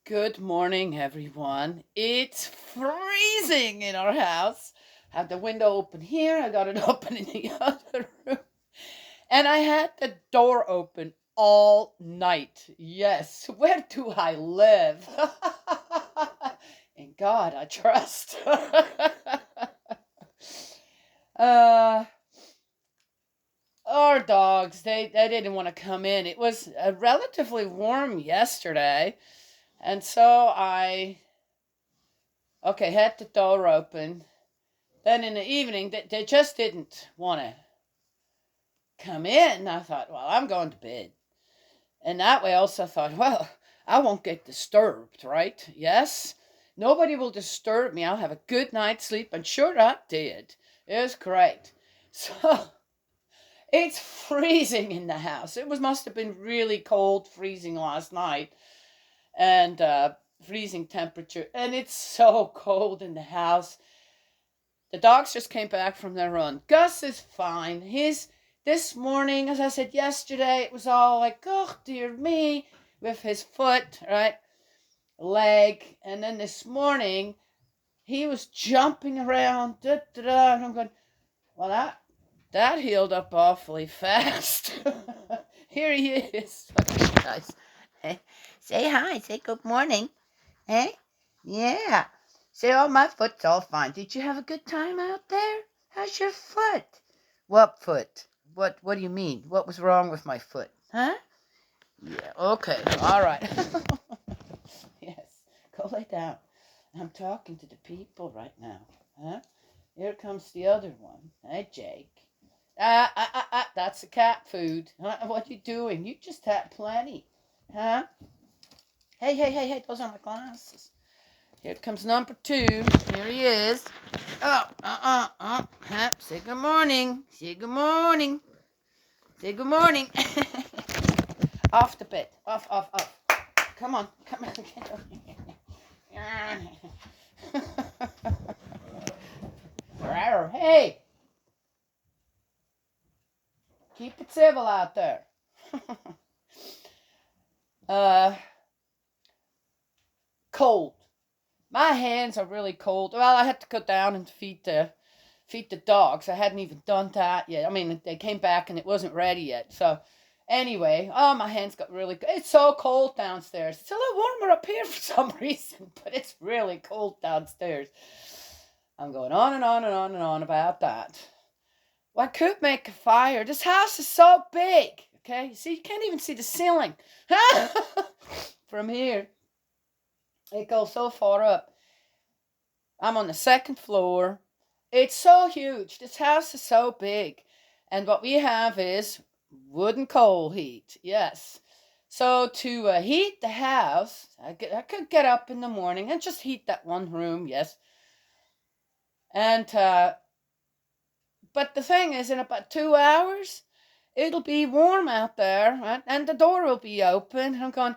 Good morning, everyone. It's freezing in our house. I have the window open here. I got it open in the other room. And I had the door open all night. Yes, where do I live? In God, I trust. uh, our dogs, they didn't want to come in. It was relatively warm yesterday. And so had the door open. Then in the evening, they just didn't want to come in. I thought, well, I'm going to bed. And that way I also thought, well, I won't get disturbed, right? Yes? Nobody will disturb me. I'll have a good night's sleep. And sure, I did. It was great. So it's freezing in the house. Must have been really cold, freezing last night. And freezing temperature. And it's so cold in the house. The dogs just came back from their run. Gus is fine. This morning, as I said yesterday, it was all like, oh dear me, with his foot, right, leg, and then this morning he was jumping around, and I'm going, well, that healed up awfully fast. Here he is. Nice. Say hi. Say good morning. Hey? Yeah. Say, oh, my foot's all fine. Did you have a good time out there? How's your foot? What foot? What do you mean? What was wrong with my foot? Huh? Yeah, okay. All right. Yes. Go lay down. I'm talking to the people right now. Huh? Here comes the other one. Hey, Jake. That's the cat food. Huh? What you doing? You just had plenty. Huh? Hey, those are my glasses. Here comes number 2. Here he is. Say good morning. Say good morning. Say good morning. Off the bed. Off. Come on. Get over here. Hey. Keep it civil out there. Cold. My hands are really cold. Well, I had to go down and feed the dogs. I hadn't even done that yet. I mean, they came back and it wasn't ready yet. So anyway, my hands got really cold. It's so cold downstairs. It's a little warmer up here for some reason, but it's really cold downstairs. I'm going on and on and on and on about that. Well, I could make a fire. This house is so big. Okay, see, you can't even see the ceiling from here. It goes so far up. I'm on the second floor. It's so huge. This house is so big. And what we have is wood and coal heat. Yes. So to heat the house, I could get up in the morning and just heat that one room. Yes. And, but the thing is, in about 2 hours, it'll be warm out there, right? And the door will be open. And I'm going,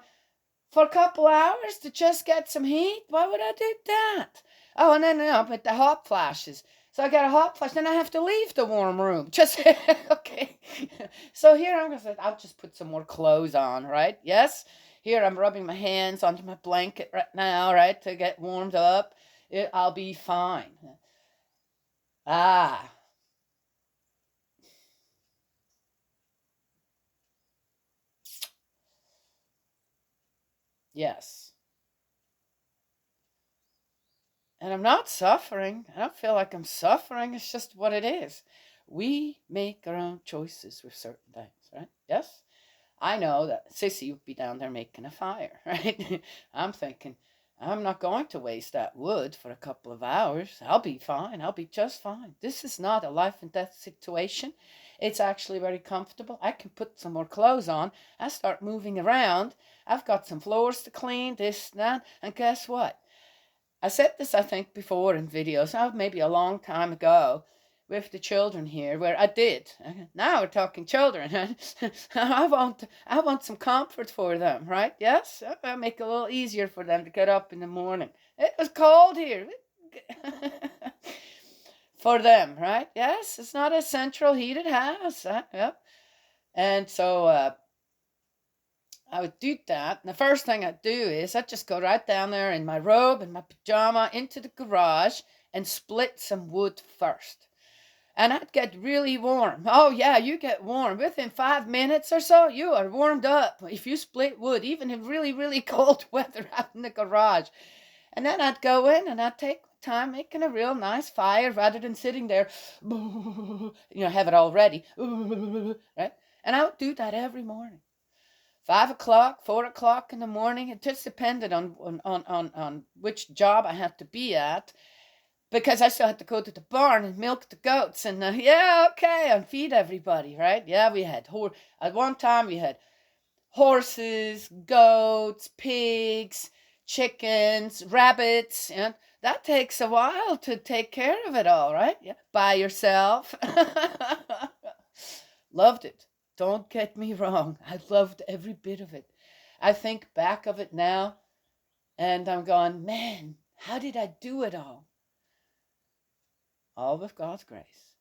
for a couple hours to just get some heat? Why would I do that? Oh, and then, but the hot flashes. So I got a hot flash, then I have to leave the warm room. Just, okay. So here I'm going to say, I'll just put some more clothes on, right? Yes? Here I'm rubbing my hands onto my blanket right now, right, to get warmed up. I'll be fine. Ah. Yes. And I'm not suffering. I don't feel like I'm suffering. It's just what it is. We make our own choices with certain things, right? Yes? I know that Sissy would be down there making a fire, right? I'm thinking, I'm not going to waste that wood for a couple of hours. I'll be fine. I'll be just fine. This is not a life and death situation. It's actually very comfortable. I can put some more clothes on. I start moving around. I've got some floors to clean, this, that, and guess what? I said this, I think, before in videos, maybe a long time ago, with the children here, where I did. Now we're talking children. I want some comfort for them, right? Yes, I make it a little easier for them to get up in the morning. It was cold here. For them, right? Yes, it's not a central heated house. Yep. And so I would do that. And the first thing I'd do is I'd just go right down there in my robe and my pajama into the garage and split some wood first. And I'd get really warm. Oh, yeah, you get warm. Within 5 minutes or so, you are warmed up if you split wood, even in really, really cold weather out in the garage. And then I'd go in and I'd take time making a real nice fire rather than sitting there, have it all ready. Right? And I would do that every morning. 5 o'clock, 4 o'clock in the morning. It just depended on which job I had to be at, because I still had to go to the barn and milk the goats and and feed everybody, right? Yeah, we had at one time we had horses, goats, pigs, chickens, rabbits, and that takes a while to take care of it all, right? Yeah, by yourself. Loved it. Don't get me wrong. I loved every bit of it. I think back of it now and I'm going, man, how did I do it all? All with God's grace.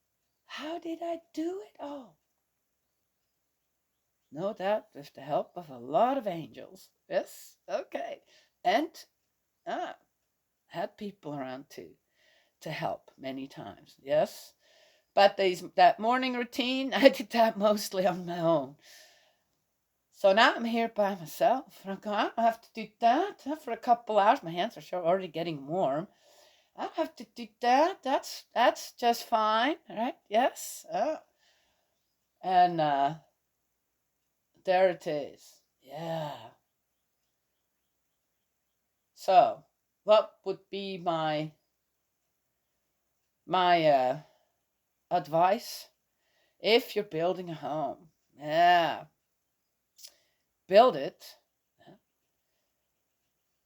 How did I do it all? No doubt with the help of a lot of angels. Yes, okay. And had people around too to help many times. Yes. But that morning routine, I did that mostly on my own. So now I'm here by myself. And I'm going, I don't have to do that for a couple hours. My hands are already getting warm. I don't have to do that. That's just fine. Right? Yes. And there it is. Yeah. So, what would be my advice if you're building a home? Yeah. Build it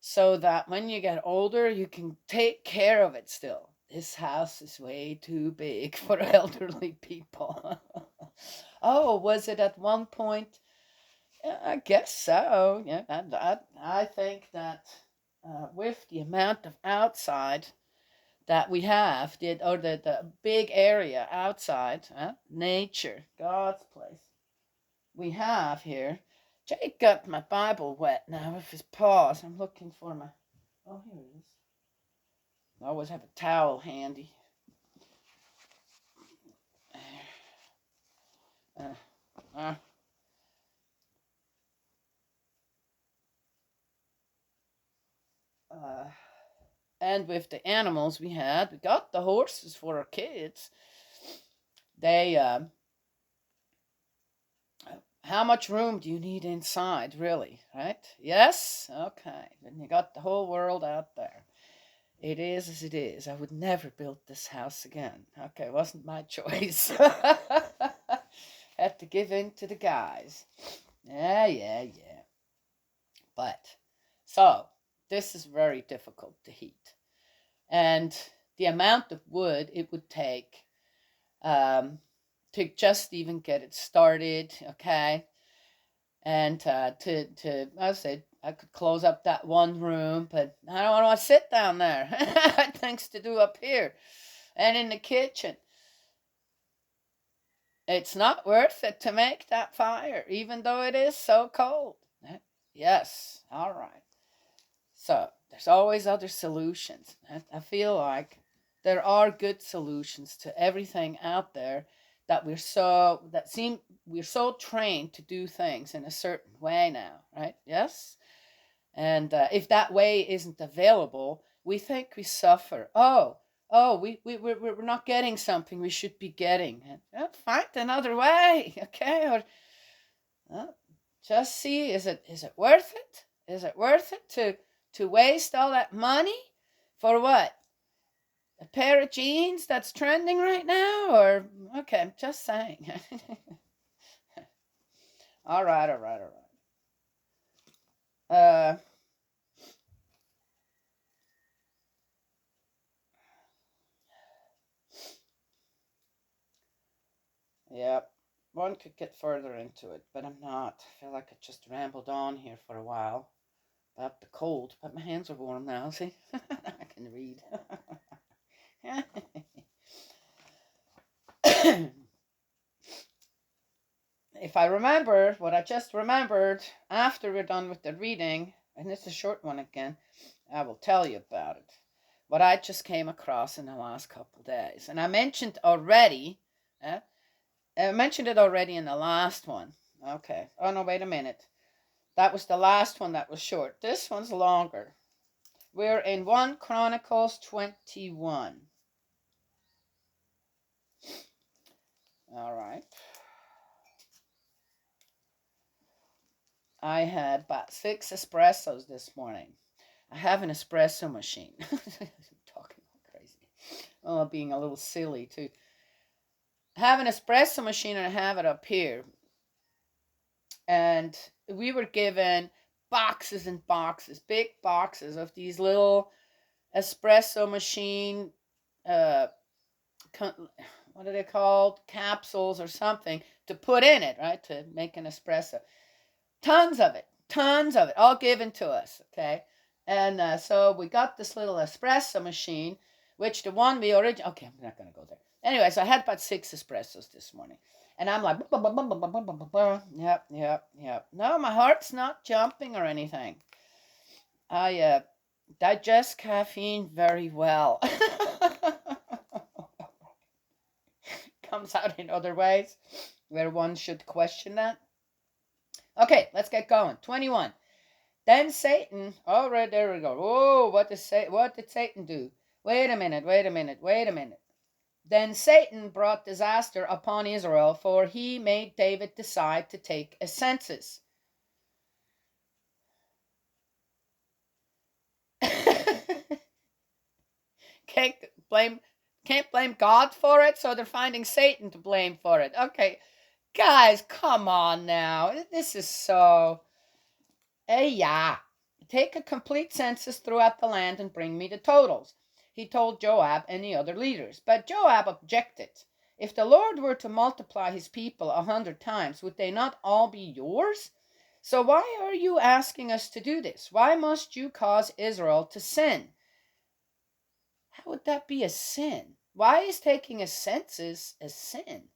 so that when you get older, you can take care of it still. This house is way too big for elderly people. Oh, was it at one point? Yeah, I guess so. Yeah, I think that with the amount of outside that we have, the big area outside, nature, God's place, we have here. Jake got my Bible wet now with his paws. I'm looking for my. Oh, here it is. I always have a towel handy. Uh, uh, uh, and with the animals we got the horses for our kids. They, how much room do you need inside, really? Right? Yes? Okay. Then you got the whole world out there. It is as it is. I would never build this house again. Okay, it wasn't my choice. Had to give in to the guys. Yeah. But, so, this is very difficult to heat. And the amount of wood it would take to just even get it started, okay? And I said, I could close up that one room, but I don't want to sit down there. I had things to do up here and in the kitchen. It's not worth it to make that fire, even though it is so cold. Yes, all right. So there's always other solutions. I feel like there are good solutions to everything out there that we're so trained to do things in a certain way now, right? Yes. And if that way isn't available, we think we suffer. We're not getting something we should be getting. Find another way, okay? Or just see, is it worth it? Is it worth it to waste all that money for what? A pair of jeans that's trending right now? Or, okay, I'm just saying. All right. Yeah, one could get further into it, but I'm not. I feel like I just rambled on here for a while about the cold, but my hands are warm now, see? I can read. if I remember what I just remembered after we're done with the reading, and it's a short one again, I will tell you about it. What I just came across in the last couple of days. And I mentioned already, I mentioned it already in the last one. Okay. Oh, no, wait a minute. That was the last one that was short. This one's longer. We're in 1 Chronicles 21. All right. I had about 6 espressos this morning. I have an espresso machine. I'm talking crazy. Oh, being a little silly too. I have an espresso machine and I have it up here. And we were given boxes and boxes, big boxes of these little espresso machine, what are they called? Capsules or something to put in it, right? To make an espresso. Tons of it, all given to us, okay? And so we got this little espresso machine, which the one we originally, okay, I'm not going to go there. Anyway, so I had about 6 espressos this morning. And I'm like, yep. No, my heart's not jumping or anything. I digest caffeine very well. Comes out in other ways where one should question that. Okay, let's get going. 21. Then Satan, all right, there we go. Oh, what did Satan do? Wait a minute. Then Satan brought disaster upon Israel, for he made David decide to take a census. Can't blame God for it, so they're finding Satan to blame for it. Okay, guys, come on now. This is so... yeah. Take a complete census throughout the land and bring me the totals, he told Joab and the other leaders. But Joab objected. If the Lord were to multiply his people 100 times, would they not all be yours? So why are you asking us to do this? Why must you cause Israel to sin? How would that be a sin? Why is taking a census a sin?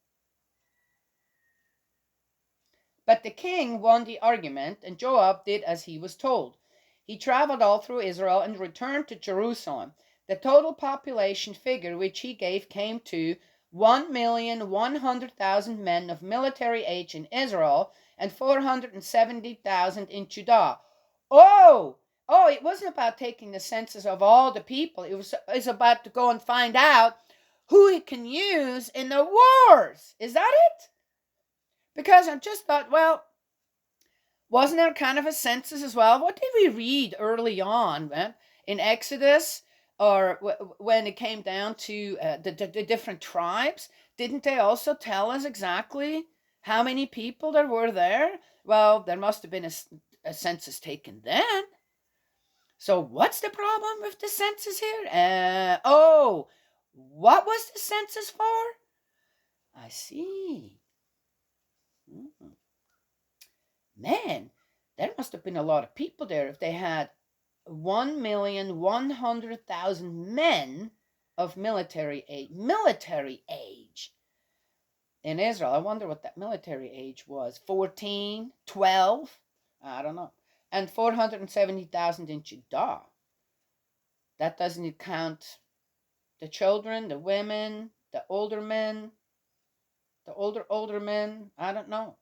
But the king won the argument, and Joab did as he was told. He traveled all through Israel and returned to Jerusalem. The total population figure which he gave came to 1,100,000 men of military age in Israel and 470,000 in Judah. Oh, it wasn't about taking the census of all the people. It was about to go and find out who he can use in the wars. Is that it? Because I just thought, well, wasn't there kind of a census as well? What did we read early on, man, in Exodus, or when it came down to the different tribes? Didn't they also tell us exactly how many people there were there? Well, there must have been a census taken then. So what's the problem with the census here? What was the census for? I see. Man, there must have been a lot of people there if they had 1,100,000 men of military age in Israel. I wonder what that military age was. 14, 12? I don't know. And 470,000 in Judah. That doesn't count the children, the women, the older men, the older men. I don't know.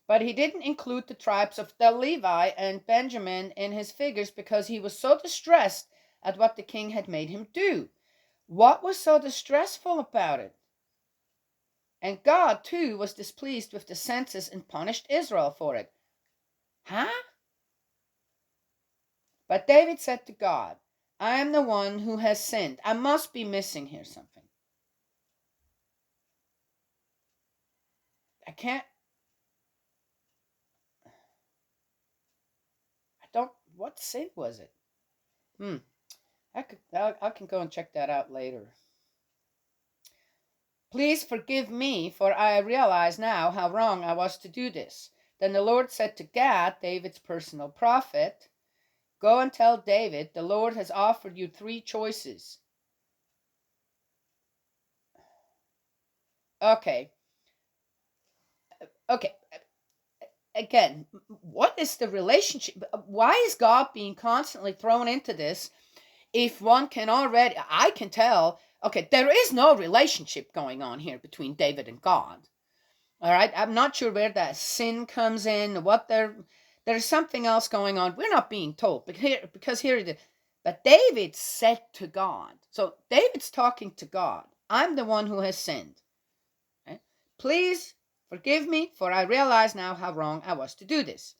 But he didn't include the tribes of the Levi and Benjamin in his figures because he was so distressed at what the king had made him do. What was so distressful about it? And God, too, was displeased with the census and punished Israel for it. Huh? But David said to God, I am the one who has sinned. I must be missing here something. What sin was it? I can go and check that out later. Please forgive me, for I realize now how wrong I was to do this. Then the Lord said to Gad, David's personal prophet, go and tell David, the Lord has offered you 3 choices. Okay. Okay. Again, what is the relationship? Why is God being constantly thrown into this if one can already, I can tell, okay, there is no relationship going on here between David and God. All right, I'm not sure where that sin comes in, what there's something else going on. We're not being told, because here it is. But David said to God, so David's talking to God, I'm the one who has sinned. Okay? Please forgive me, for I realize now how wrong I was to do this.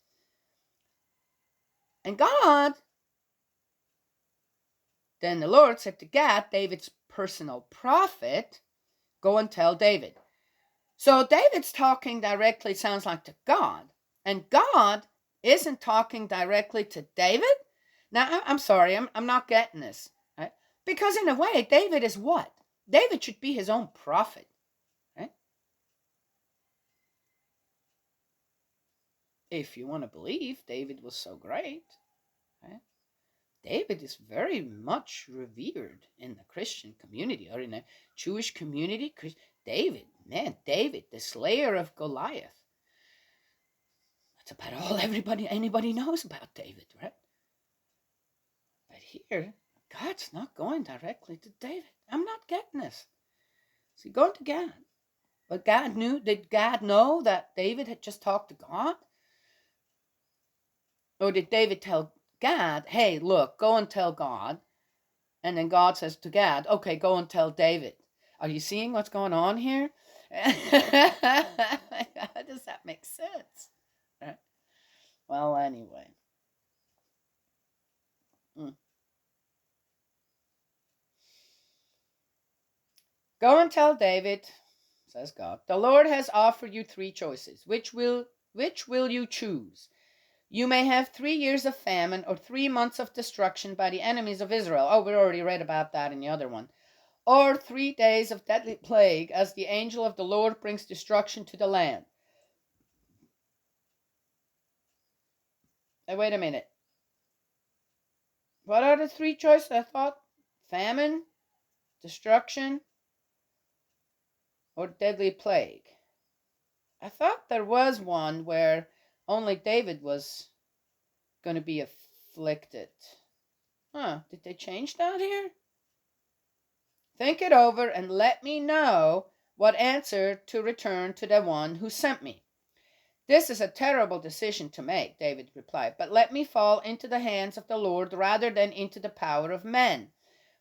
And God, then the Lord said to Gad, David's personal prophet, go and tell David. So David's talking directly, sounds like, to God. And God isn't talking directly to David? Now, I'm sorry, I'm not getting this. Right? Because in a way, David is what? David should be his own prophet. Right? If you want to believe David was so great. Right? David is very much revered in the Christian community, or in the Jewish community. David, the slayer of Goliath. That's about all anybody knows about David, right? But here, God's not going directly to David. I'm not getting this. So he's going to God. But did God know that David had just talked to God? Or did David tell God, hey, look, go and tell God? And then God says to God, okay, go and tell David. Are you seeing what's going on here? How does that make sense? Right? Well, anyway. Go and tell David, says God, the Lord has offered you 3 choices. Which will you choose? You may have 3 years of famine or 3 months of destruction by the enemies of Israel. Oh, we already read about that in the other one. Or 3 days of deadly plague as the angel of the Lord brings destruction to the land. Hey, wait a minute. What are the 3 choices? I thought famine, destruction, or deadly plague. I thought there was one where only David was going to be afflicted. Did they change that here? Think it over and let me know what answer to return to the one who sent me. This is a terrible decision to make, David replied, but let me fall into the hands of the Lord rather than into the power of men,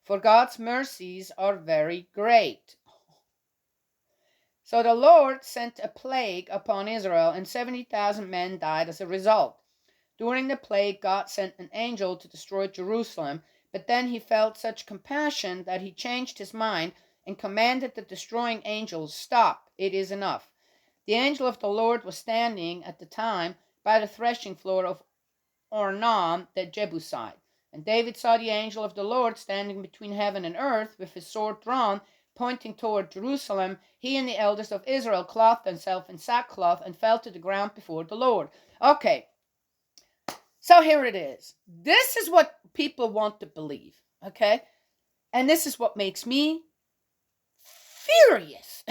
for God's mercies are very great. So the Lord sent a plague upon Israel, and 70,000 men died as a result. During the plague, God sent an angel to destroy Jerusalem, but then he felt such compassion that he changed his mind and commanded the destroying angels, stop, it is enough. The angel of the Lord was standing at the time by the threshing floor of Ornan the Jebusite. And David saw the angel of the Lord standing between heaven and earth with his sword drawn, pointing toward Jerusalem. He and the elders of Israel clothed themselves in sackcloth and fell to the ground before the Lord. Okay, so here it is. This is what people want to believe, okay? And this is what makes me furious.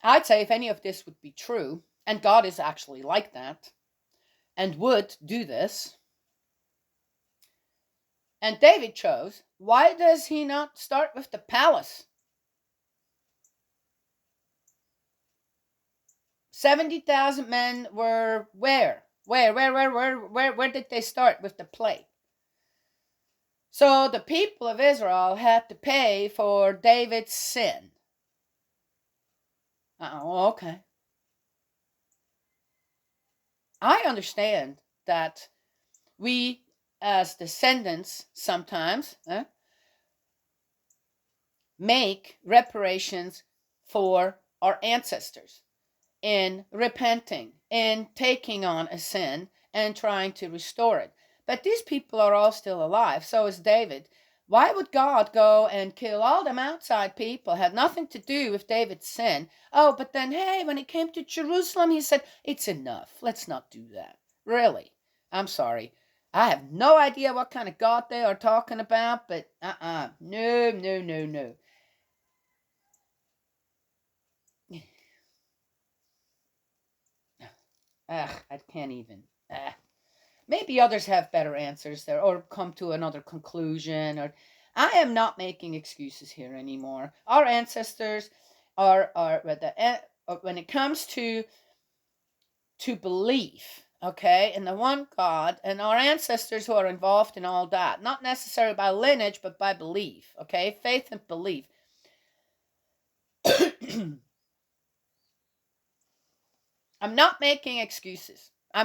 I'd say if any of this would be true, and God is actually like that, and would do this, and David chose, why does he not start with the palace? 70,000 men were where? Where did they start with the plague? So the people of Israel had to pay for David's sin. Okay. I understand that we, as descendants, sometimes make reparations for our ancestors in repenting, in taking on a sin and trying to restore it. But these people are all still alive. So is David. Why would God go and kill all them outside people? Had nothing to do with David's sin. Oh, but then, hey, when it came to Jerusalem, he said, it's enough. Let's not do that. Really? I'm sorry. I have no idea what kind of God they are talking about, but no, no, no, no. I can't even. Maybe others have better answers there, or come to another conclusion. Or I am not making excuses here anymore. Our ancestors are when it comes to belief, okay, in the one God, and our ancestors who are involved in all that, not necessarily by lineage, but by belief, okay, faith and belief. I'm not making excuses. I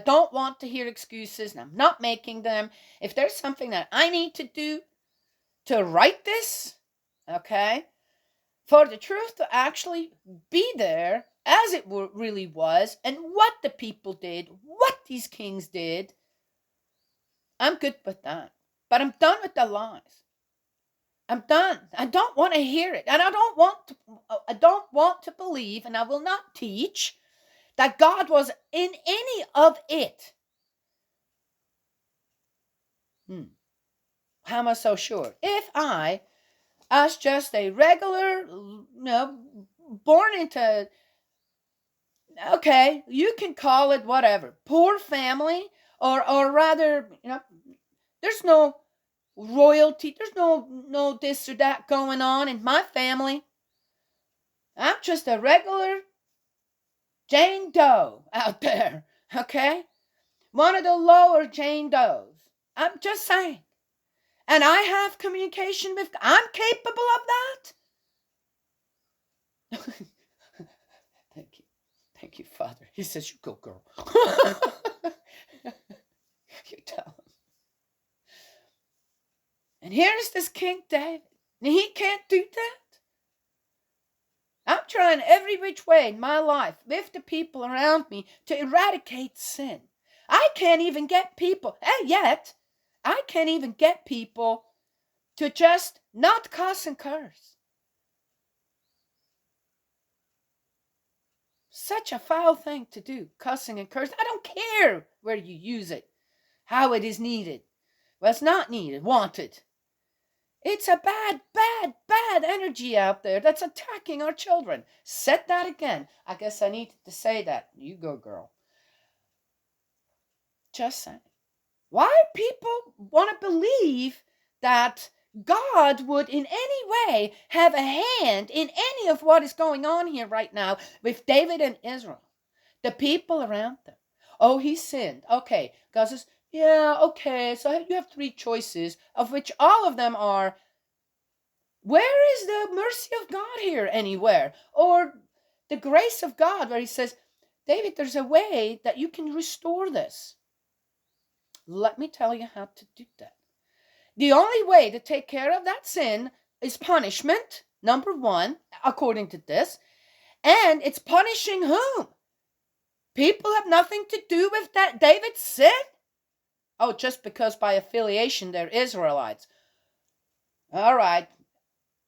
don't want to hear excuses, and I'm not making them. If there's something that I need to do to write this, okay, for the truth to actually be there as it really was, and what the people did, what these kings did, I'm good with that. But I'm done with the lies. I'm done. I don't want to hear it, and I don't want to believe, and I will not teach that God was in any of it. How am I so sure? If I, as just a regular, born into, okay, you can call it whatever, poor family, or rather, there's no royalty, there's no this or that going on in my family. I'm just a regular Jane Doe out there, okay? One of the lower Jane Does. I'm just saying. And I have communication with, I'm capable of that. Thank you. Thank you, Father. He says, you go, girl. You tell him. And here's this King David. And he can't do that. I'm trying every which way in my life with the people around me to eradicate sin. I can't even get people, and yet, I can't even get people to just not cuss and curse. Such a foul thing to do, cussing and cursing. I don't care where you use it, how it is needed. Well, it's not needed, wanted. It's a bad, bad, bad energy out there that's attacking our children. Said that again. I guess I needed to say that. You go, girl. Just saying. Why people want to believe that God would in any way have a hand in any of what is going on here right now with David and Israel, the people around them. Oh, he sinned. Okay. God says, yeah, okay. So you have three choices, of which all of them are, where is the mercy of God here anywhere? Or the grace of God, where he says, David, there's a way that you can restore this. Let me tell you how to do that. The only way to take care of that sin is punishment, number one, according to this. And it's punishing whom? People have nothing to do with that David's sin? Oh, just because by affiliation they're Israelites. All right,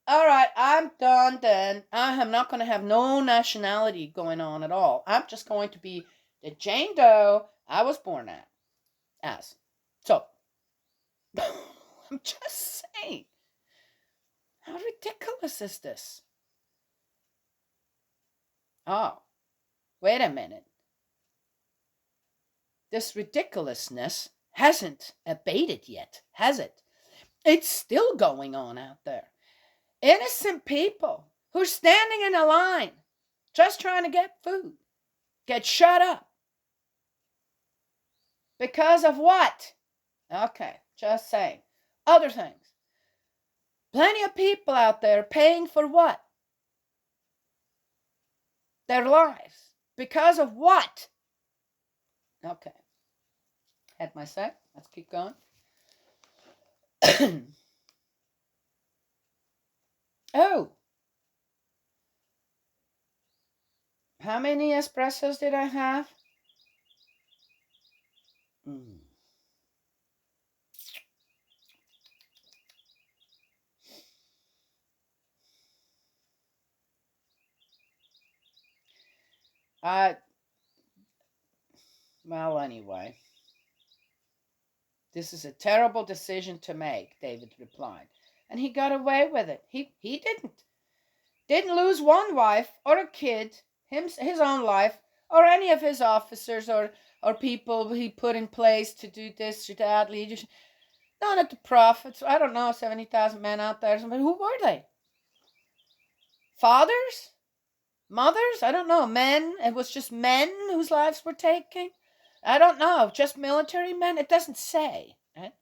I'm done then. I am not going to have no nationality going on at all. I'm just going to be the Jane Doe I was born as. So, I'm just saying. How ridiculous is this? Oh, wait a minute. This ridiculousness hasn't abated yet, has it? It's still going on out there. Innocent people who are standing in a line just trying to get food get shut up. Because of what? Okay, just saying. Other things. Plenty of people out there paying for what? Their lives. Because of what? Okay. Had my say. Let's keep going. Oh. How many espressos did I have? Well, anyway. This is a terrible decision to make, David replied. And he got away with it. He didn't lose one wife or a kid, his own life, or any of his officers or people he put in place to do this or that leadership. None of the prophets. I don't know, 70,000 men out there. Who were they? Fathers? Mothers? I don't know. Men? It was just men whose lives were taken? I don't know. Just military men? It doesn't say. Right?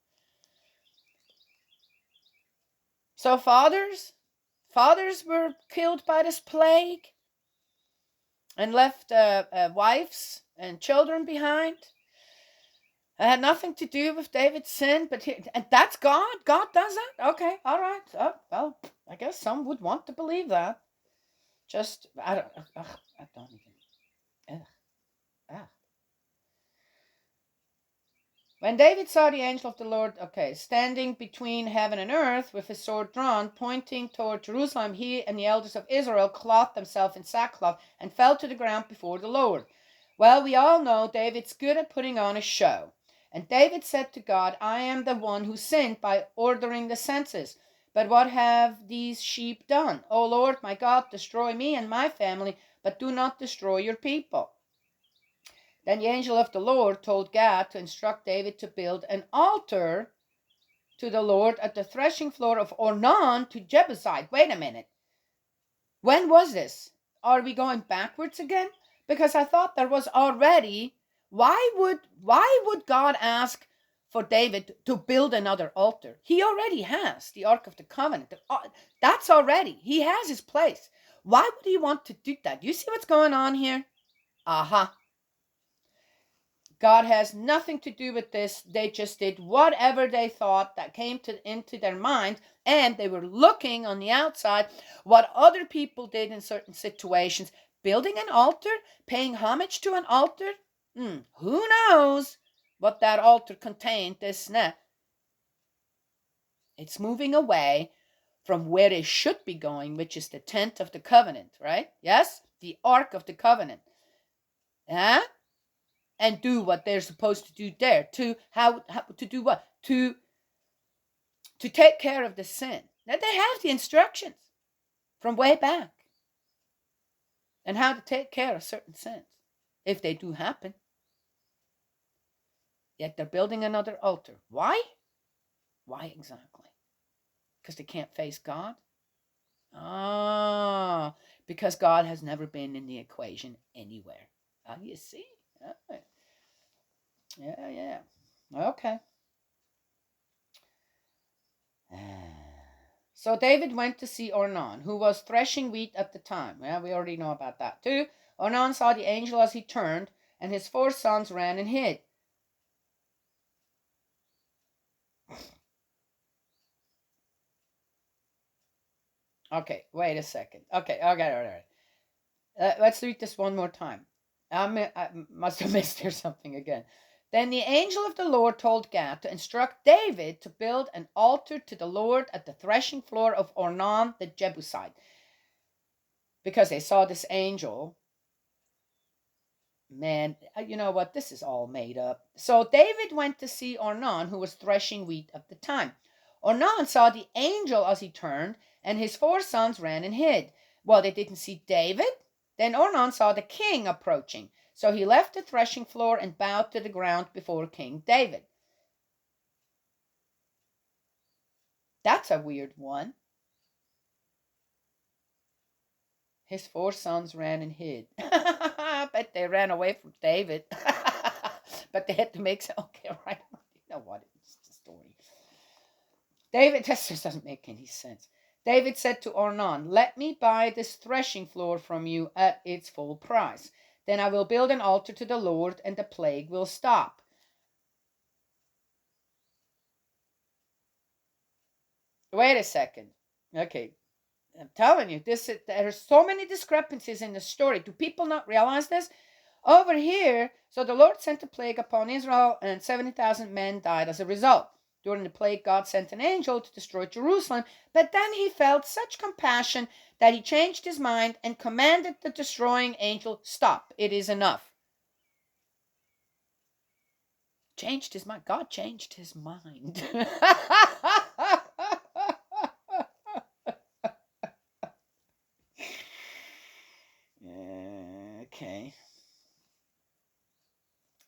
So fathers were killed by this plague and left wives and children behind. It had nothing to do with David's sin, and that's God. God does that? Okay, all right. Oh, well, I guess some would want to believe that. Just, I don't even. When David saw the angel of the Lord, standing between heaven and earth with his sword drawn, pointing toward Jerusalem, he and the elders of Israel clothed themselves in sackcloth and fell to the ground before the Lord. Well, we all know David's good at putting on a show. And David said to God, I am the one who sinned by ordering the census. But what have these sheep done? O Lord, my God, destroy me and my family, but do not destroy your people. Then the angel of the Lord told Gad to instruct David to build an altar to the Lord at the threshing floor of Ornan to Jebusite. Wait a minute. When was this? Are we going backwards again? Because I thought there was already. Why would God ask for David to build another altar? He already has the Ark of the Covenant. That's already. He has his place. Why would he want to do that? You see what's going on here? Aha. God has nothing to do with this. They just did whatever they thought that came into their mind, and they were looking on the outside what other people did in certain situations. Building an altar, paying homage to an altar. Who knows what that altar contained? It's moving away from where it should be going, which is the tent of the covenant, right? Yes, the Ark of the Covenant. And do what they're supposed to do there. To do what? To take care of the sin. Now they have the instructions from way back and how to take care of certain sins if they do happen. Yet they're building another altar. Why? Why exactly? Because they can't face God? Because God has never been in the equation anywhere. You see? Yeah. Okay. So David went to see Ornan, who was threshing wheat at the time. Yeah, we already know about that too. Ornan saw the angel as he turned, and his 4 sons ran and hid. Okay, wait a second. Okay, all right. Let's read this one more time. I must have missed here something again. Then the angel of the Lord told Gad to instruct David to build an altar to the Lord at the threshing floor of Ornan the Jebusite. Because they saw this angel. Man, you know what? This is all made up. So David went to see Ornan, who was threshing wheat at the time. Ornan saw the angel as he turned, and his 4 sons ran and hid. Well, they didn't see David. Then Ornan saw the king approaching. So he left the threshing floor and bowed to the ground before King David. That's a weird one. His 4 sons ran and hid. I bet they ran away from David. But they had to make some. Okay, right. You know what? It's the story. David, this just doesn't make any sense. David said to Ornan, let me buy this threshing floor from you at its full price. Then I will build an altar to the Lord, and the plague will stop. Wait a second. Okay, I'm telling you, there are so many discrepancies in the story. Do people not realize this? Over here, so the Lord sent a plague upon Israel, and 70,000 men died as a result. During the plague, God sent an angel to destroy Jerusalem, but then he felt such compassion that he changed his mind and commanded the destroying angel, stop, it is enough. changed his mind. God changed his mind. Okay.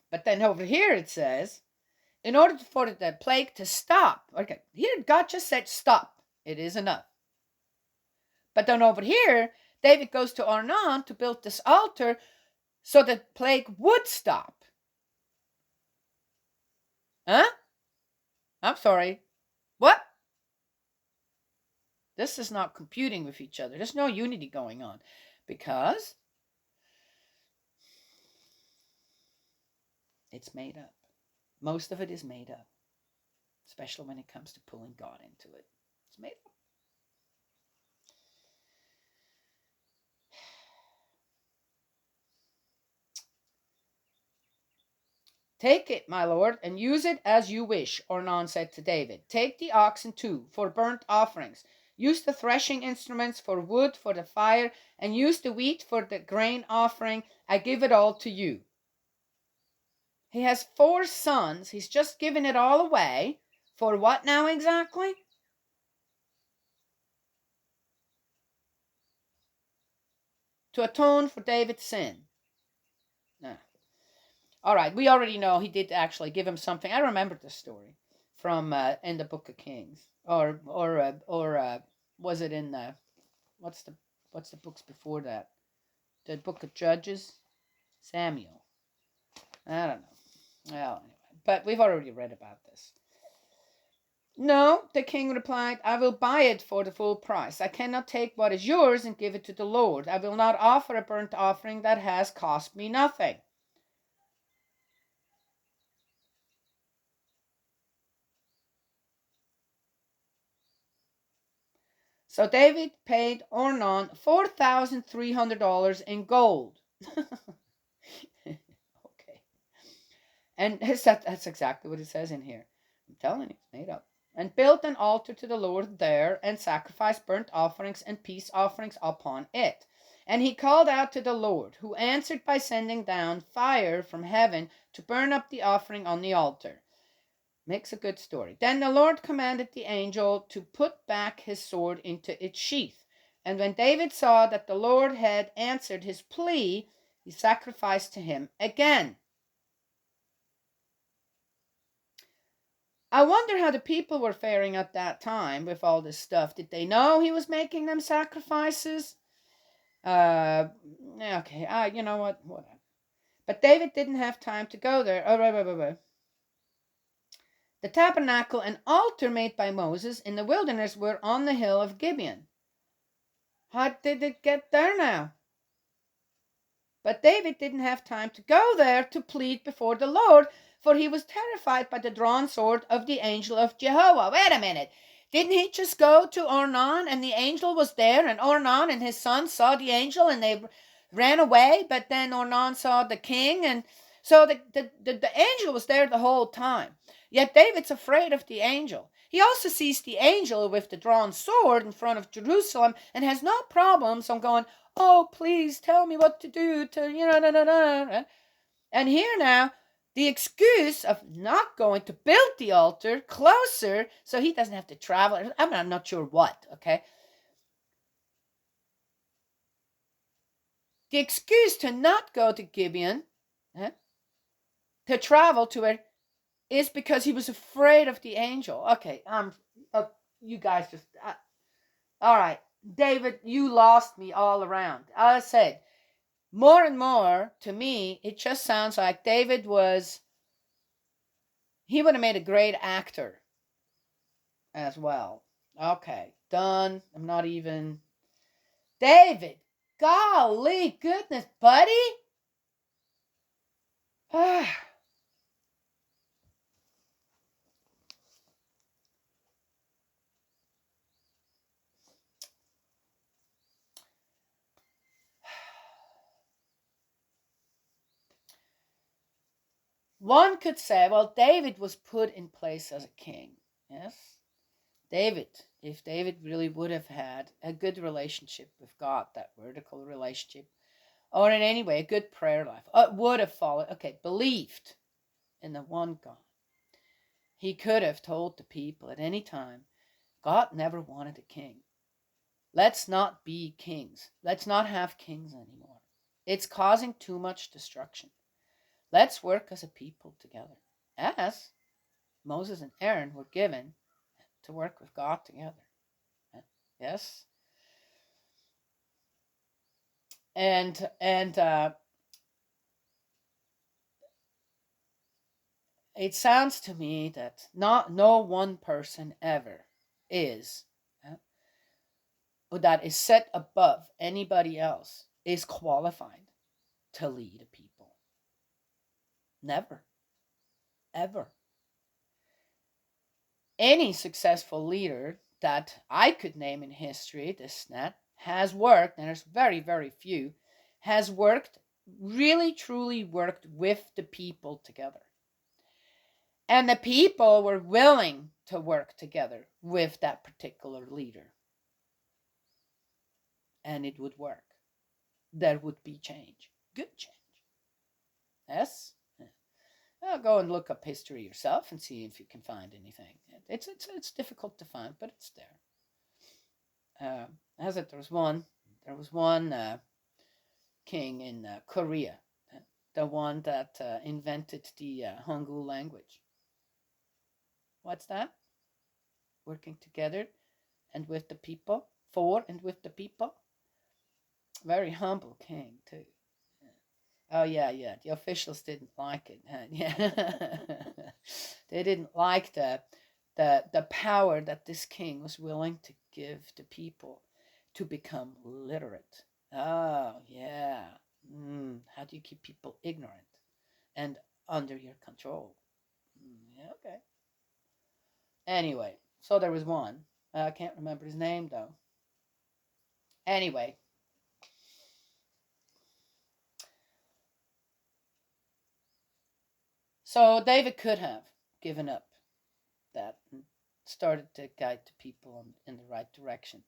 But then over here it says, in order for the plague to stop. Okay, here God just said stop. It is enough. But then over here, David goes to Ornan to build this altar so the plague would stop. Huh? I'm sorry. What? This is not computing with each other. There's no unity going on because it's made up. Most of it is made up, especially when it comes to pulling God into it. It's made up. Take it, my lord, and use it as you wish, Ornan said to David. Take the oxen too, for burnt offerings. Use the threshing instruments for wood for the fire, and use the wheat for the grain offering. I give it all to you. He has 4 sons. He's just given it all away. For what now exactly? To atone for David's sin. No. All right, we already know he did actually give him something. I remember the story from in the Book of Kings, or was it in the what's the books before that? The Book of Judges, Samuel. I don't know. Well, anyway, but we've already read about this. No, the king replied, I will buy it for the full price. I cannot take what is yours and give it to the Lord. I will not offer a burnt offering that has cost me nothing. So David paid Ornan $4,300 in gold. Okay. And that's exactly what it says in here. I'm telling you, it's made up. And built an altar to the Lord there, and sacrificed burnt offerings and peace offerings upon it. And he called out to the Lord, who answered by sending down fire from heaven to burn up the offering on the altar. Makes a good story. Then the Lord commanded the angel to put back his sword into its sheath. And when David saw that the Lord had answered his plea, he sacrificed to him again. I wonder how the people were faring at that time with all this stuff. Did they know he was making them sacrifices? Okay, you know what? Whatever. But David didn't have time to go there. Oh, right. The tabernacle and altar made by Moses in the wilderness were on the hill of Gibeon. How did it get there now? But David didn't have time to go there to plead before the Lord, for he was terrified by the drawn sword of the angel of Jehovah. Wait a minute. Didn't he just go to Ornan and the angel was there, and Ornan and his son saw the angel and they ran away, but then Ornan saw the king, and so the angel was there the whole time. Yet David's afraid of the angel. He also sees the angel with the drawn sword in front of Jerusalem and has no problems on going, oh, please tell me what to do to, And here now, the excuse of not going to build the altar closer so he doesn't have to travel. I'm not sure what, okay? The excuse to not go to Gibeon, to travel to it, is because he was afraid of the angel. Okay, you guys just, all right, David, you lost me all around. I said, more and more, to me, it just sounds like David he would have made a great actor as well. Okay, done. I'm not even, David, golly goodness, buddy. One could say, well, David was put in place as a king. Yes? If David really would have had a good relationship with God, that vertical relationship, or in any way, a good prayer life, would have followed, believed in the one God. He could have told the people at any time, God never wanted a king. Let's not be kings. Let's not have kings anymore. It's causing too much destruction. Let's work as a people together. As Moses and Aaron were given to work with God together. Yes. And it sounds to me that no one person ever is that is set above anybody else is qualified to lead a people. Never. Ever. Any successful leader that I could name in history, this net, has worked, and there's very, very few, has worked, really truly worked with the people together. And the people were willing to work together with that particular leader. And it would work. There would be change. Good change. Yes? Well, go and look up history yourself and see if you can find anything. It's difficult to find, but it's there. There was one king in Korea, the one that invented the Hangul language. What's that? Working together and with the people, for and with the people. Very humble king too. Oh yeah. The officials didn't like it. Yeah, they didn't like the power that this king was willing to give the people to become literate. Oh yeah. How do you keep people ignorant and under your control? Yeah, okay. Anyway, so there was one. I can't remember his name though. Anyway, so David could have given up that and started to guide the people in the right direction.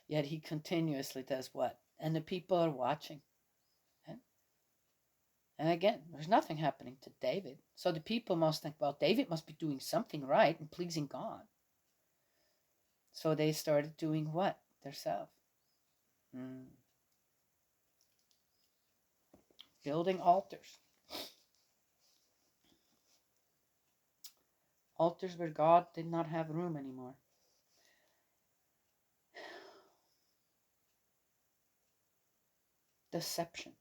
Yet he continuously does what? And the people are watching. And again, there's nothing happening to David. So the people must think, well, David must be doing something right and pleasing God. So they started doing what? Themselves. Building altars. Altars where God did not have room anymore. Deception.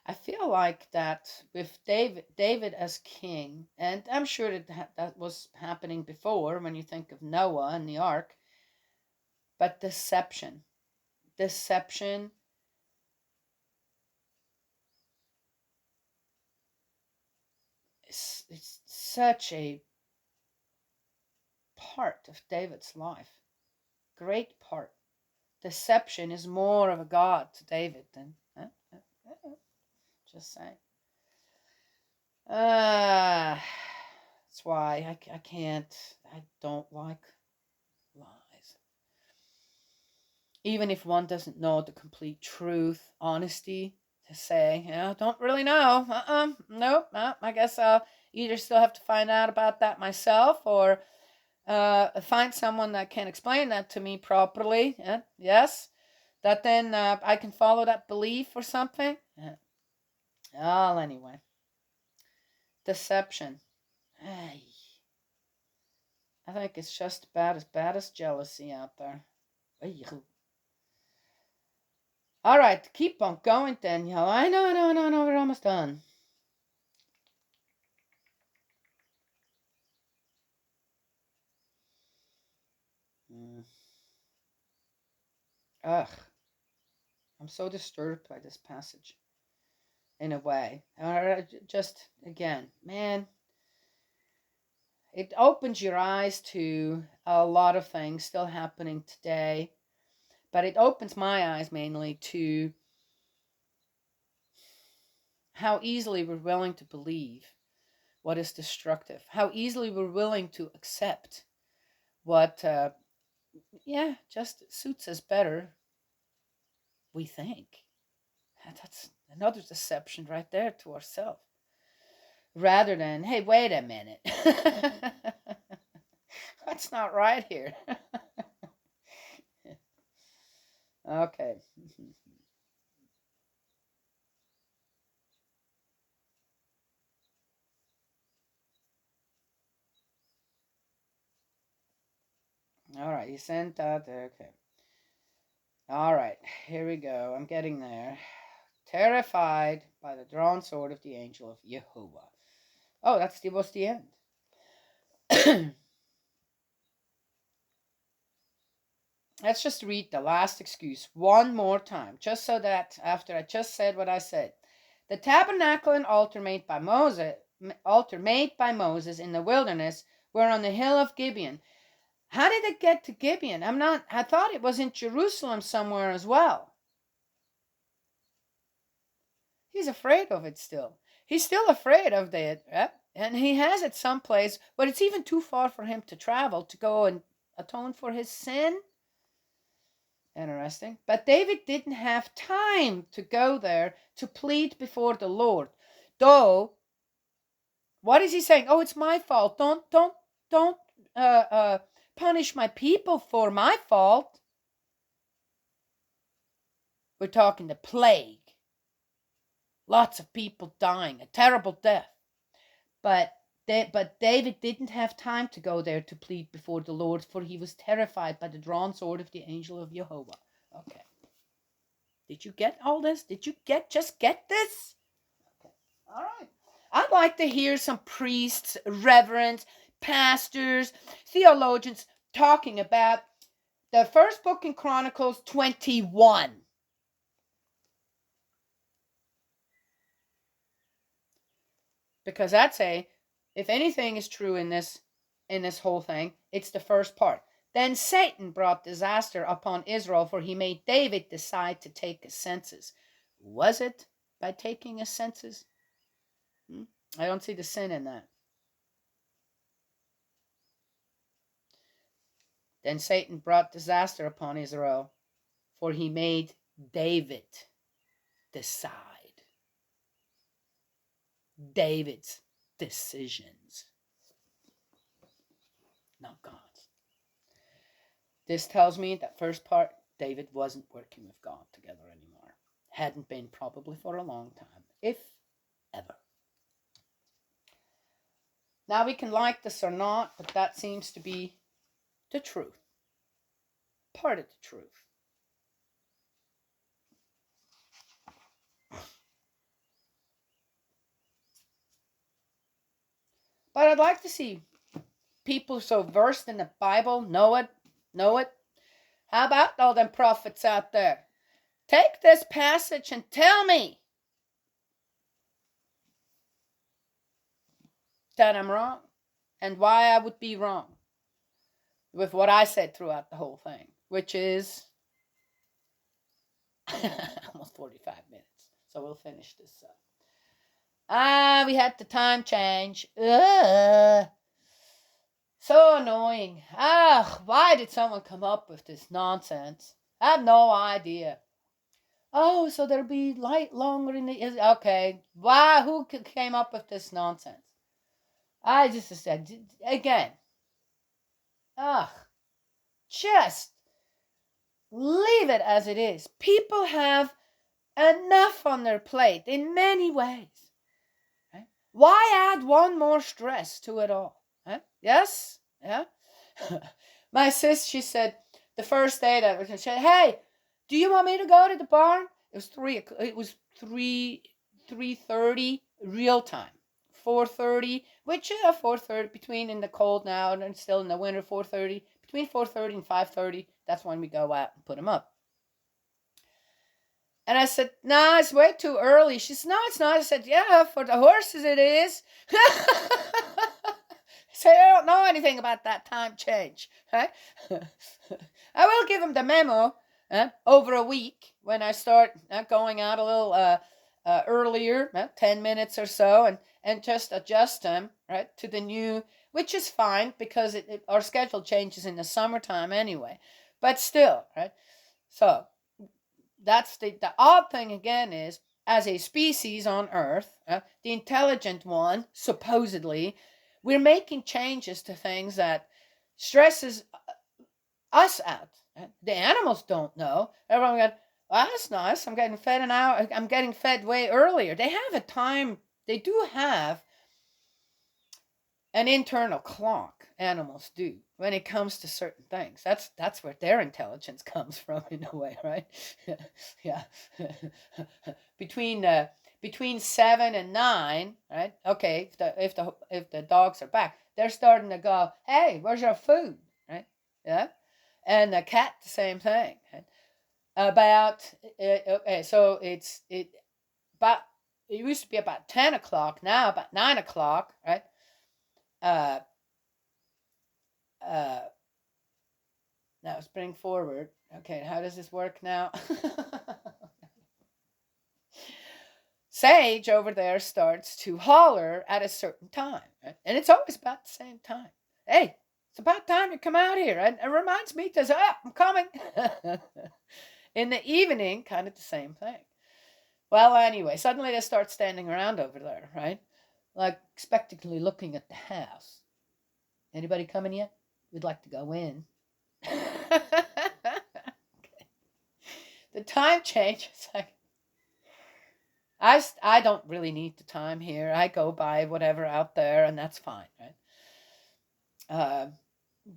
I feel like that with David as king, and I'm sure that was happening before when you think of Noah and the ark, but deception it's such a part of David's life, great part. Deception is more of a god to David than just saying. That's why I don't like lies. Even if one doesn't know the complete truth, honesty, to say, I don't really know. Nope. I guess I'll either still have to find out about that myself or find someone that can explain that to me properly. Yes. That then I can follow that belief or something. Well, anyway. Deception. Ay. I think it's just about as bad as jealousy out there. Ay. All right, keep on going, Danielle. I know, we're almost done. Ugh. I'm so disturbed by this passage. In a way. Just, again, man, it opens your eyes to a lot of things still happening today. But it opens my eyes mainly to how easily we're willing to believe what is destructive. How easily we're willing to accept what, just suits us better, we think. That's another deception right there to ourselves. Rather than, hey, wait a minute. That's not right here. Okay. All right, he sent out there. Okay. All right, here we go. I'm getting there. Terrified by the drawn sword of the angel of Jehovah. Oh, was the end. Let's just read the last excuse one more time, just so that after I just said what I said. The tabernacle and altar made by Moses in the wilderness were on the hill of Gibeon. How did it get to Gibeon? I thought it was in Jerusalem somewhere as well. He's afraid of it still. He's still afraid of it, and he has it someplace, but it's even too far for him to travel to go and atone for his sin. Interesting. But David didn't have time to go there to plead before the Lord. Though, what is he saying? Oh, it's my fault. Don't punish my people for my fault. We're talking the plague. Lots of people dying, a terrible death. But David didn't have time to go there to plead before the Lord, for he was terrified by the drawn sword of the angel of Jehovah. Okay. Did you get all this? Did you just get this? Okay. All right. I'd like to hear some priests, reverends, pastors, theologians talking about the first book in Chronicles 21. Because I'd say, if anything is true in this whole thing, it's the first part. Then Satan brought disaster upon Israel, for he made David decide to take a census. Was it by taking a census? I don't see the sin in that. Then Satan brought disaster upon Israel, for he made David decide. David's decisions, not God's. This tells me that first part, David wasn't working with God together anymore. Hadn't been probably for a long time, if ever. Now we can like this or not, but that seems to be the truth. Part of the truth. But I'd like to see people so versed in the Bible know it. How about all them prophets out there? Take this passage and tell me that I'm wrong and why I would be wrong with what I said throughout the whole thing, which is almost 45 minutes. So we'll finish this up. We had the time change. So annoying. Why did someone come up with this nonsense? I have no idea. Oh, so there'll be light longer in the... Okay. Why? Who came up with this nonsense? I just said, again. Just leave it as it is. People have enough on their plate in many ways. Right? Why add one more stress to it all? Right? Yes? Yeah? My sis, she said, the first day that she said, hey, do you want me to go to the barn? It was 3:30 real time. 4:30, which 4:30 between in the cold now and still in the winter. 4:30 between 4:30 and 5:30. That's when we go out and put them up. And I said, nah, it's way too early. She said, no, it's not. I said, yeah, for the horses it is. So I don't know anything about that time change. Right? I will give them the memo over a week when I start going out a little earlier, 10 minutes or so, and just adjust them right to the new, which is fine because our schedule changes in the summertime anyway. But still, right? So that's the odd thing again is, as a species on Earth, the intelligent one, supposedly, we're making changes to things that stresses us out. The animals don't know. Everyone got, well, that's nice. I'm getting fed an hour. I'm getting fed way earlier. They have a time. They do have an internal clock. Animals do when it comes to certain things. That's where their intelligence comes from in a way, right? Yeah. between between 7 and 9, right? Okay, if the dogs are back, they're starting to go, hey, where's your food, right? Yeah, and the cat the same thing. Right? About okay, so it about it used to be about 10 o'clock. Now about 9 o'clock, right? Uh, uh, Now spring forward. Okay, how does this work now? Sage over there starts to holler at a certain time, right? And it's always about the same time. Hey, it's about time to come out here. And it reminds me to say, oh, I'm coming. In the evening, kind of the same thing. Well, anyway, suddenly they start standing around over there, right? Like expectantly looking at the house. Anybody coming yet? We'd like to go in. The time changes. I don't really need the time here. I go by whatever out there, and that's fine, right?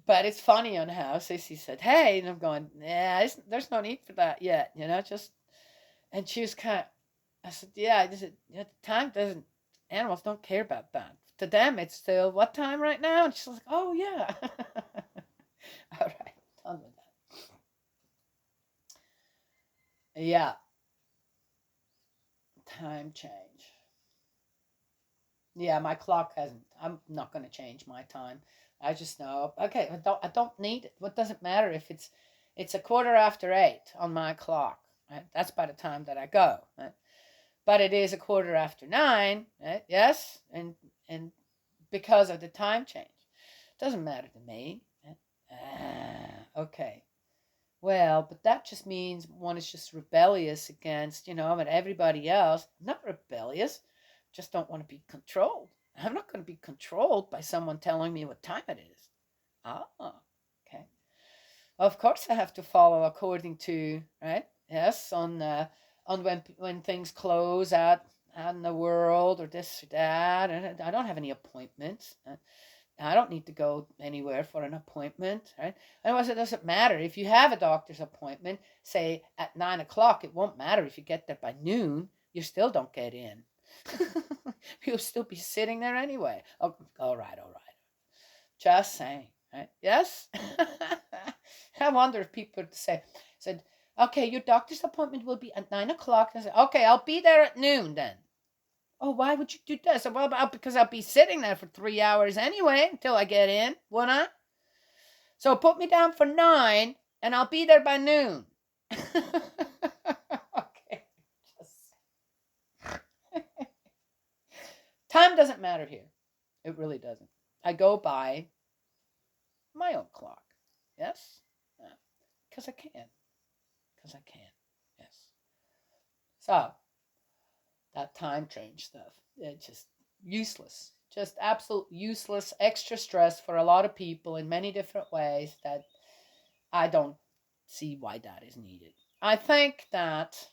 But it's funny on how Sissy said, "Hey," and I'm going, "Yeah, there's no need for that yet, just." And she was kind of, I said, "Yeah, time doesn't. Animals don't care about that. To them, it's still what time right now?" And she's like, "Oh yeah." All right, done with that. Yeah, time change. Yeah, my clock hasn't. I'm not going to change my time. I just know. Okay, I don't need it. What does it matter if it's a quarter after 8 on my clock? Right? That's by the time that I go. Right? But it is a quarter after 9. Right? Yes, and because of the time change, it doesn't matter to me. Right? Okay. Well, but that just means one is just rebellious against, everybody else. I'm not rebellious. Just don't want to be controlled. I'm not going to be controlled by someone telling me what time it is. Ah, okay. Of course, I have to follow according to, right? Yes, on when things close out in the world or this or that. And I don't have any appointments. I don't need to go anywhere for an appointment, right? Otherwise, it doesn't matter. If you have a doctor's appointment, say at 9 o'clock, it won't matter if you get there by noon. You still don't get in. You'll still be sitting there anyway. Oh, all right. Just saying, right? Yes. I wonder if people said, okay, your doctor's appointment will be at 9 o'clock. I said, okay, I'll be there at noon then. Oh, why would you do that? I said, well, because I'll be sitting there for 3 hours anyway until I get in, won't I? So put me down for 9 and I'll be there by noon. Okay. Time doesn't matter here. It really doesn't. I go by my own clock. Yes? Because I can. Because I can. Yes. So, that time change stuff, it's just useless. Just absolute useless extra stress for a lot of people in many different ways that I don't see why that is needed. I think that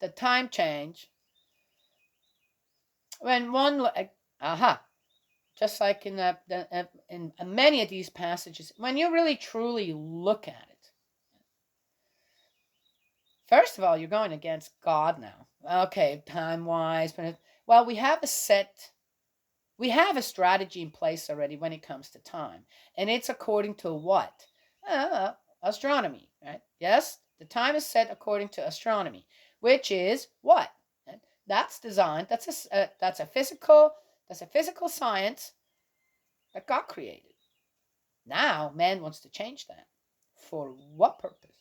the time change, when one, just like in many of these passages, when you really truly look at it, first of all, you're going against God now. Okay, time-wise, well, we have a strategy in place already when it comes to time, and it's according to what? Astronomy, right? Yes, the time is set according to astronomy, which is what? That's designed. That's a physical science that God created. Now man wants to change that. For what purpose?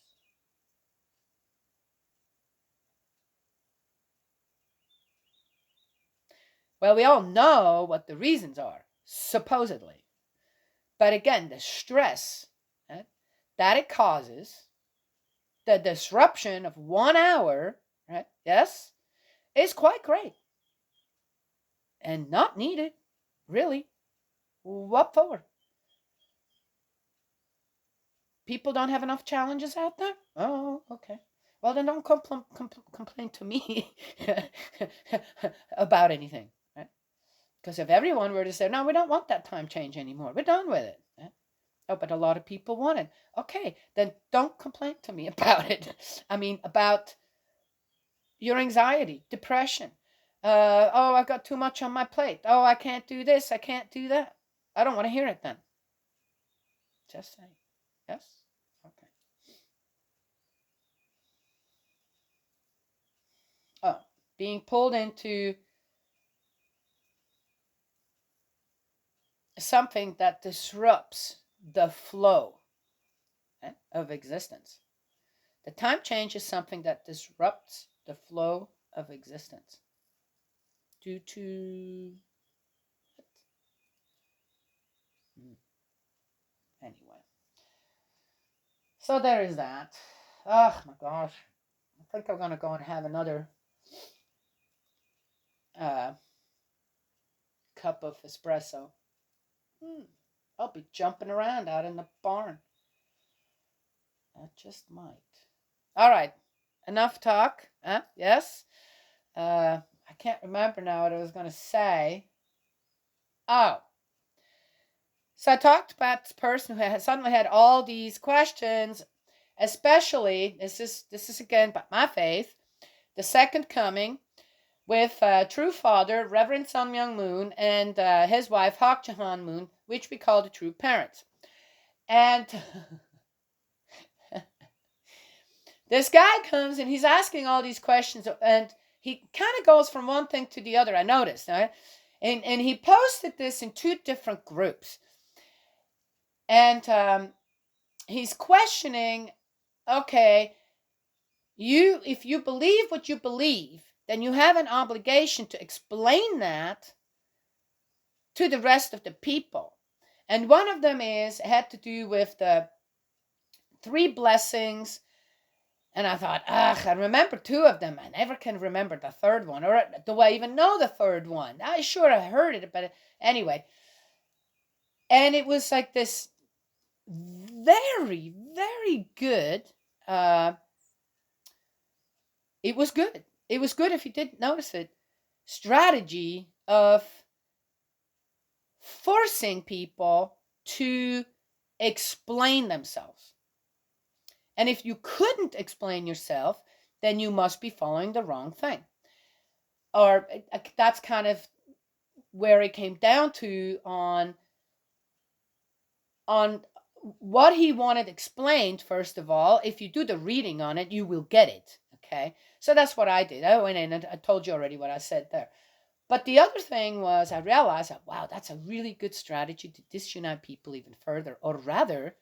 Well, we all know what the reasons are, supposedly. But again, the stress that it causes, the disruption of 1 hour, right? Yes, is quite great and not needed, really. What for? people don't have enough challenges out there? Oh, okay. Well, then don't complain to me about anything, right? Because if everyone were to say, no, we don't want that time change anymore, we're done with it. Right? Oh, but a lot of people want it. Okay, then don't complain to me about it. I mean, about your anxiety, depression. Oh, I've got too much on my plate. Oh, I can't do this. I can't do that. I don't want to hear it then. Just say yes. Okay. Oh, being pulled into something that disrupts the flow of existence. The time change is something that disrupts the flow of existence due to anyway. So there is that. Oh my gosh. I think I'm gonna go and have another uh, cup of espresso. I'll be jumping around out in the barn. I just might. All right. Enough talk. Huh? Yes. I can't remember now what I was going to say. Oh. So I talked about this person who suddenly had all these questions, especially, this is again about my faith, the second coming with True Father, Reverend Sun Myung Moon, and his wife, Hak Jahan Moon, which we call the true parents. And this guy comes and he's asking all these questions, and he kind of goes from one thing to the other, I noticed. Right? And he posted this in 2 different groups. And he's questioning, okay, if you believe what you believe, then you have an obligation to explain that to the rest of the people. And one of them had to do with the 3 blessings. And I thought, I remember 2 of them. I never can remember the third one. Or do I even know the third one? I sure I heard it, but anyway. And it was like this very, very good. It was good. It was good if you didn't notice it. Strategy of forcing people to explain themselves. And if you couldn't explain yourself, then you must be following the wrong thing. Or that's kind of where it came down to on what he wanted explained. First of all, if you do the reading on it, you will get it. Okay, so that's what I did. I went in and I told you already what I said there. But the other thing was, I realized that, wow, that's a really good strategy to disunite people even further. Or rather,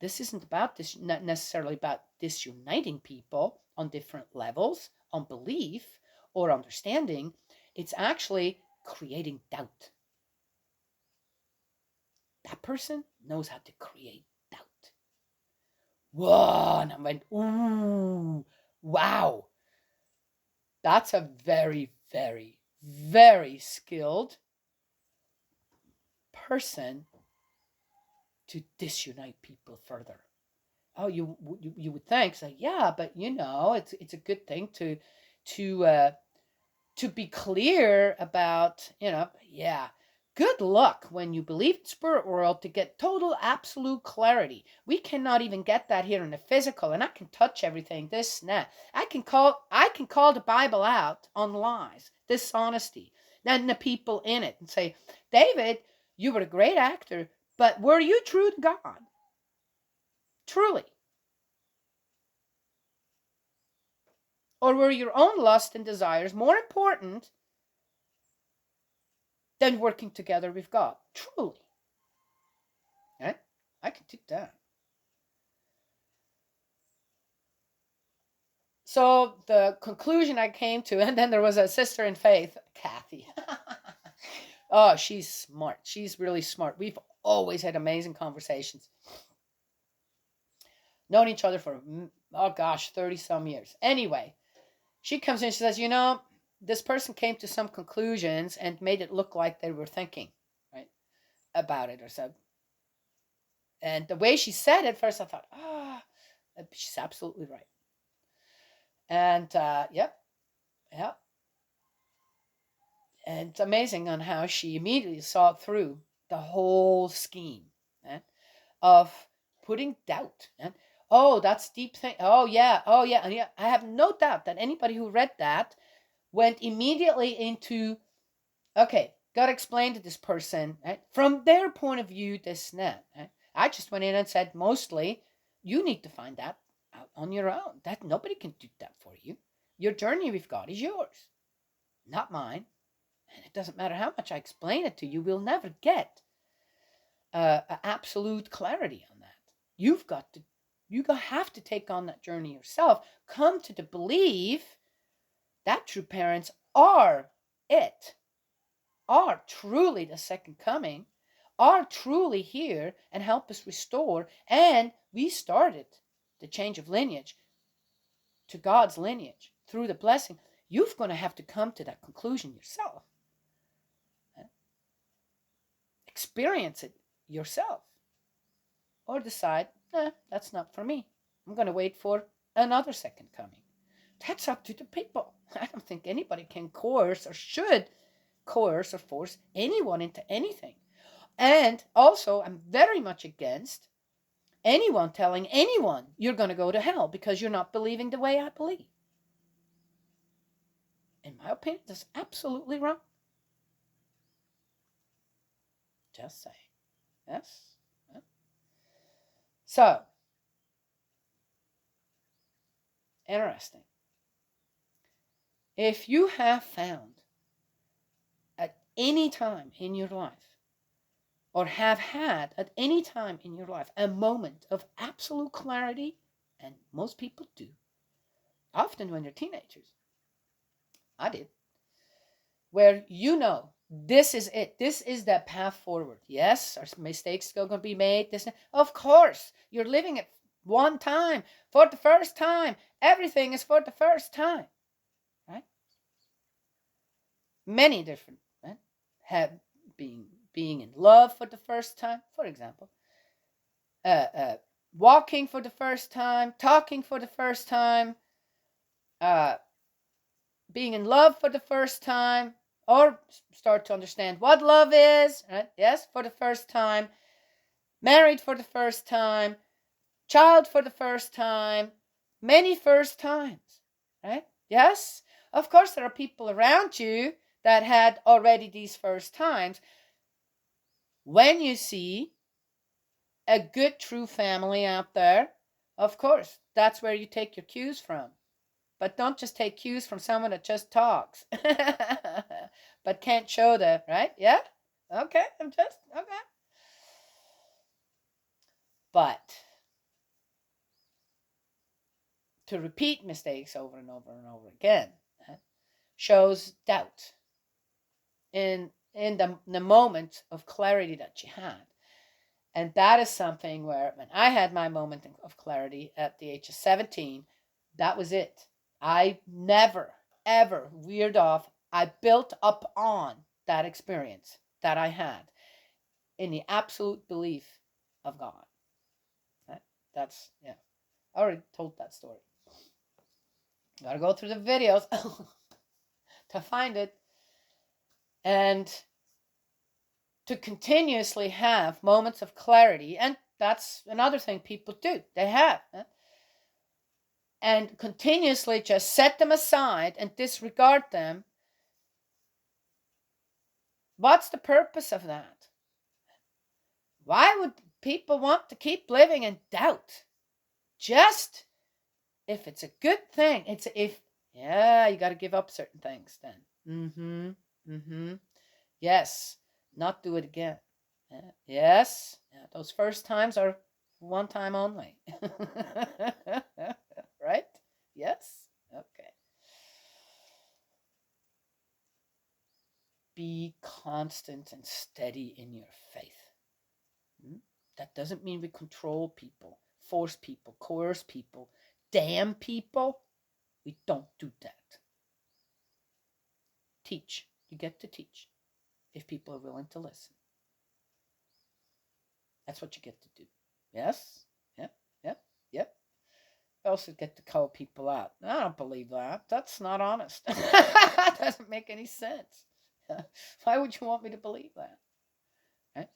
this isn't about this, not necessarily about disuniting people on different levels, on belief or understanding. It's actually creating doubt. That person knows how to create doubt. Whoa, and I went, ooh, wow. That's a very, very, very skilled person to disunite people further. Oh, you would think, so yeah, but it's a good thing to be clear about, yeah. Good luck when you believe in spirit world to get total absolute clarity. We cannot even get that here in the physical, and I can touch everything, this and that. I can call the Bible out on lies, dishonesty, and the people in it, and say, David, you were a great actor, but were you true to God? Truly. Or were your own lust and desires more important than working together with God? Truly. Right? I can do that. So the conclusion I came to, and then there was a sister in faith, Kathy. Oh, she's smart. She's really smart. We've always had amazing conversations. Known each other for, 30 some years. Anyway, she comes in, she says, this person came to some conclusions and made it look like they were thinking, right, about it or so. And the way she said it, first I thought, she's absolutely right. And yep. And it's amazing on how she immediately saw through the whole scheme of putting doubt. Oh, that's deep thing. Oh yeah. And yeah, I have no doubt that anybody who read that went immediately into, okay, got to explain to this person, right? From their point of view, this and that. Right? I just went in and said, mostly, you need to find that out on your own. That nobody can do that for you. Your journey with God is yours, not mine. And it doesn't matter how much I explain it to you, we'll never get absolute clarity on that. You have to take on that journey yourself. Come to the belief that true parents are truly the second coming, are truly here and help us restore. And we started the change of lineage to God's lineage through the blessing. You're going to have to come to that conclusion yourself. Experience it yourself. Or decide, that's not for me. I'm going to wait for another second coming. That's up to the people. I don't think anybody can coerce or should coerce or force anyone into anything. And also, I'm very much against anyone telling anyone you're going to go to hell because you're not believing the way I believe. In my opinion, that's absolutely wrong. Just saying. Yes. So, interesting. If you have found at any time in your life, or have had at any time in your life, a moment of absolute clarity, and most people do, often when they're teenagers, I did, where you know this is it, this is the path forward. Yes, are mistakes still going to be made? Of course, you're living it one time for the first time. Everything is for the first time, right? Many different, right? Have being in love for the first time, for example, walking for the first time, talking for the first time, being in love for the first time, or start to understand what love is, right? Yes, for the first time, married for the first time, child for the first time, many first times, right? Yes, of course there are people around you that had already these first times. When you see a good true family out there, of course, that's where you take your cues from. But don't just take cues from someone that just talks, but can't show that, right? Yeah? Okay, okay. But to repeat mistakes over and over and over again shows doubt in the moment of clarity that you had. And that is something where when I had my moment of clarity at the age of 17, that was it. I never, ever veered off. I built up on that experience that I had in the absolute belief of God. That's, yeah. I already told that story. Gotta go through the videos to find it. And to continuously have moments of clarity. And that's another thing people do. They have. And continuously just set them aside and disregard them. What's the purpose of that? Why would people want to keep living in doubt? Just if it's a good thing. You got to give up certain things then. Yes, not do it again. Yes, those first times are one time only. Right? Yes? Okay. Be constant and steady in your faith. That doesn't mean we control people, force people, coerce people, damn people. We don't do that. Teach. You get to teach if people are willing to listen. That's what you get to do. Yes. Yep. Yep. Yep. I also get to call people out. I don't believe that. That's not honest. That doesn't make any sense. Why would you want me to believe that? Right?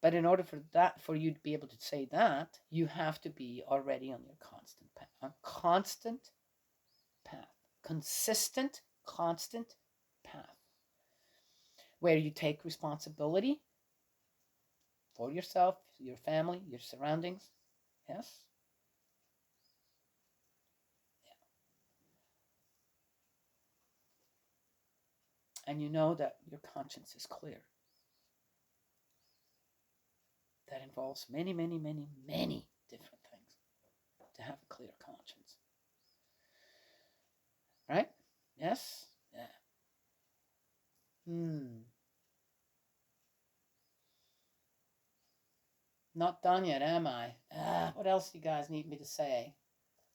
But in order for you to be able to say that, you have to be already on your constant path. A constant path. Consistent, constant path. Where you take responsibility for yourself, your family, your surroundings. Yes? And you know that your conscience is clear. That involves many, many, many, many different things to have a clear conscience. Right? Yes? Yeah. Not done yet, am I? What else do you guys need me to say?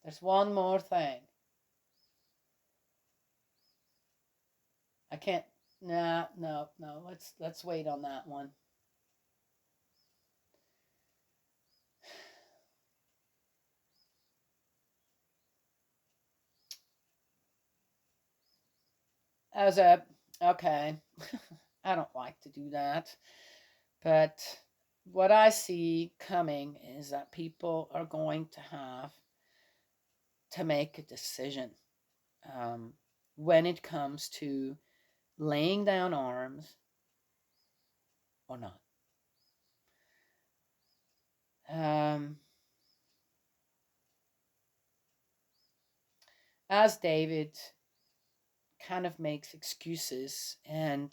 There's one more thing. I can't. Nah, no. Let's wait on that one. Okay. I don't like to do that, but what I see coming is that people are going to have to make a decision when it comes to laying down arms or not. As David kind of makes excuses, and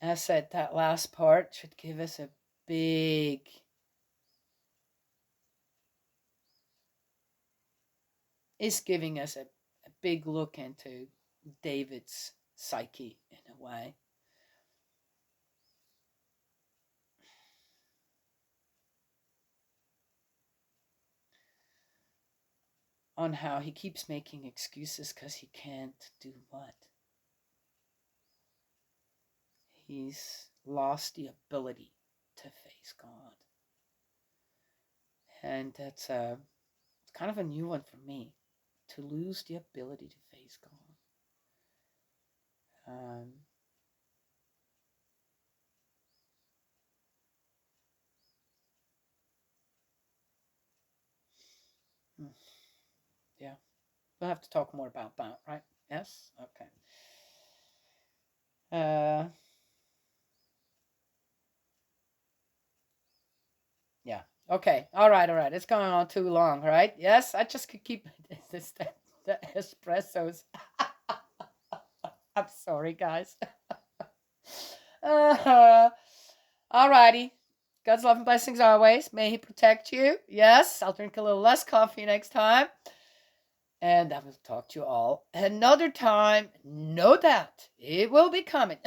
as I said, that last part should give us a big is giving us a big look into David's psyche in a way. On how he keeps making excuses because he can't do what? He's lost the ability to face God. And that's it's kind of a new one for me, to lose the ability to face God. Yeah, we'll have to talk more about that, right? Yes? Okay. Yeah. Okay. All right. It's going on too long, right? Yes, I just could keep this the espressos. I'm sorry, guys. All righty. God's love and blessings always. May He protect you. Yes, I'll drink a little less coffee next time. And I will talk to you all another time. No doubt it will be coming.